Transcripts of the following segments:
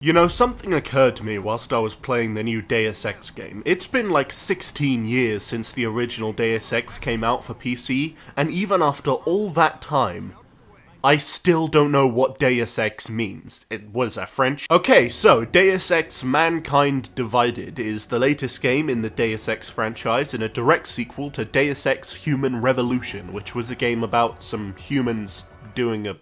You know, something occurred to me whilst I was playing the new Deus Ex game. It's been like 16 years since the original Deus Ex came out for PC, and even after all that time, I still don't know what Deus Ex means. What is that, French? Okay, so Deus Ex Mankind Divided is the latest game in the Deus Ex franchise and a direct sequel to Deus Ex Human Revolution, which was a game about some humans doing a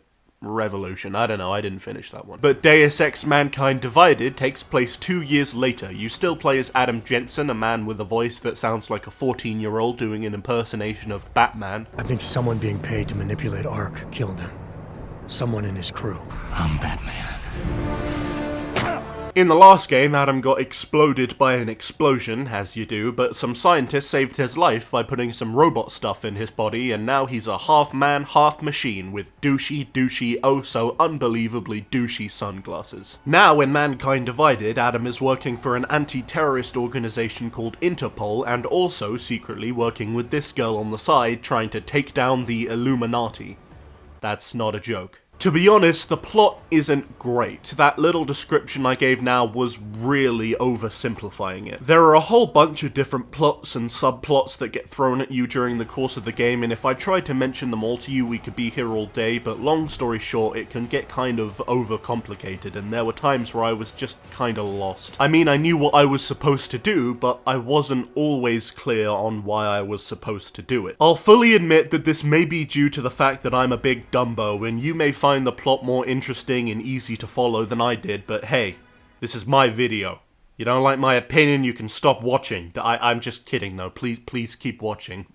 revolution. I don't know, I didn't finish that one. But Deus Ex Mankind Divided takes place 2 years later. You still play as Adam Jensen, a man with a voice that sounds like a 14-year-old doing an impersonation of Batman. I think someone being paid to manipulate Ark killed him. Someone in his crew. I'm Batman. In the last game, Adam got exploded by an explosion, as you do, but some scientists saved his life by putting some robot stuff in his body, and now he's a half-man, half-machine with douchey, oh so unbelievably douchey sunglasses. Now, in Mankind Divided, Adam is working for an anti-terrorist organization called Interpol, and also secretly working with this girl on the side trying to take down the Illuminati. That's not a joke. To be honest, the plot isn't great. That little description I gave now was really oversimplifying it. There are a whole bunch of different plots and subplots that get thrown at you during the course of the game, and if I tried to mention them all to you, we could be here all day, but long story short, it can get kind of overcomplicated, and there were times where I was just kinda lost. I mean, I knew what I was supposed to do, but I wasn't always clear on why I was supposed to do it. I'll fully admit that this may be due to the fact that I'm a big Dumbo, and you may find the plot more interesting and easy to follow than I did, but hey, this is my video. You don't like my opinion, you can stop watching. I'm just kidding though, please keep watching.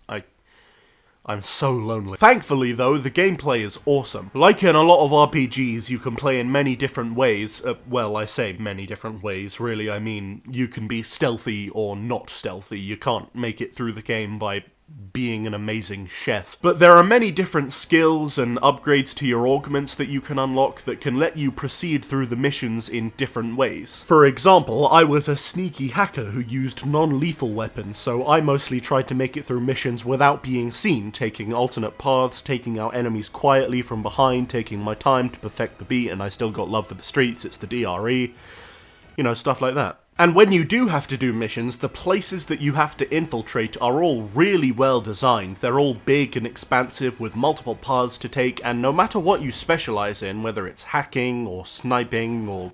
I'm so lonely. Thankfully though, the gameplay is awesome. Like in a lot of RPGs, you can play in many different ways. Well, I say many different ways, really I mean you can be stealthy or not stealthy. You can't make it through the game by being an amazing chef. But there are many different skills and upgrades to your augments that you can unlock that can let you proceed through the missions in different ways. For example, I was a sneaky hacker who used non-lethal weapons, so I mostly tried to make it through missions without being seen, taking alternate paths, taking out enemies quietly from behind, taking my time to perfect the beat, and I still got love for the streets, it's the DRE, you know, stuff like that. And when you do have to do missions, the places that you have to infiltrate are all really well designed. They're all big and expansive with multiple paths to take, and no matter what you specialize in, whether it's hacking or sniping or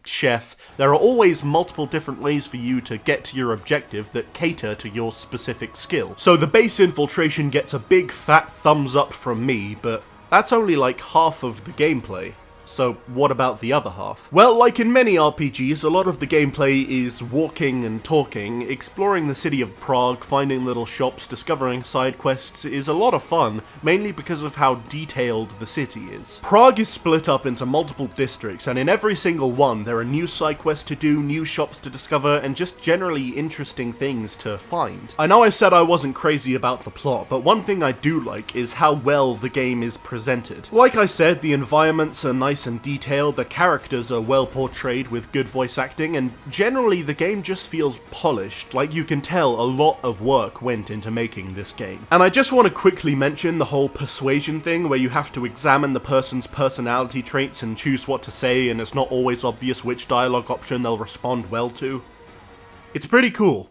chef, there are always multiple different ways for you to get to your objective that cater to your specific skill. So the base infiltration gets a big fat thumbs up from me, but that's only like half of the gameplay. So what about the other half? Well, like in many RPGs, a lot of the gameplay is walking and talking. Exploring the city of Prague, finding little shops, discovering side quests is a lot of fun, mainly because of how detailed the city is. Prague is split up into multiple districts, and in every single one there are new side quests to do, new shops to discover, and just generally interesting things to find. I know I said I wasn't crazy about the plot, but one thing I do like is how well the game is presented. Like I said, the environments are nice and detailed, the characters are well portrayed with good voice acting, and generally the game just feels polished, like you can tell a lot of work went into making this game. And I just want to quickly mention the whole persuasion thing, where you have to examine the person's personality traits and choose what to say, and it's not always obvious which dialogue option they'll respond well to. It's pretty cool.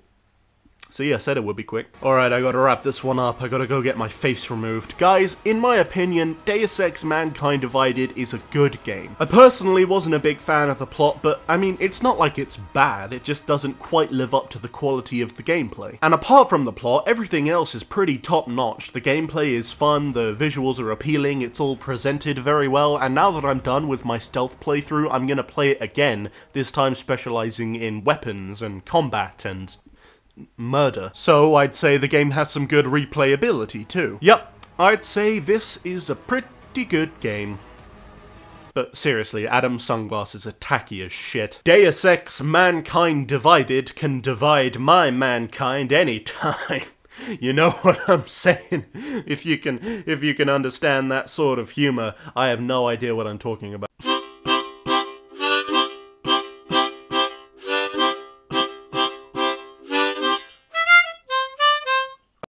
So yeah, I said it would be quick. Alright, I gotta wrap this one up, I gotta go get my face removed. Guys, in my opinion, Deus Ex Mankind Divided is a good game. I personally wasn't a big fan of the plot, but I mean, it's not like it's bad, it just doesn't quite live up to the quality of the gameplay. And apart from the plot, everything else is pretty top-notch. The gameplay is fun, the visuals are appealing, it's all presented very well, and now that I'm done with my stealth playthrough, I'm gonna play it again, this time specializing in weapons and combat and murder. So I'd say the game has some good replayability too. Yep, I'd say this is a pretty good game. But seriously, Adam's sunglasses are tacky as shit. Deus Ex Mankind Divided can divide my mankind anytime. You know what I'm saying? If you can understand that sort of humor, I have no idea what I'm talking about.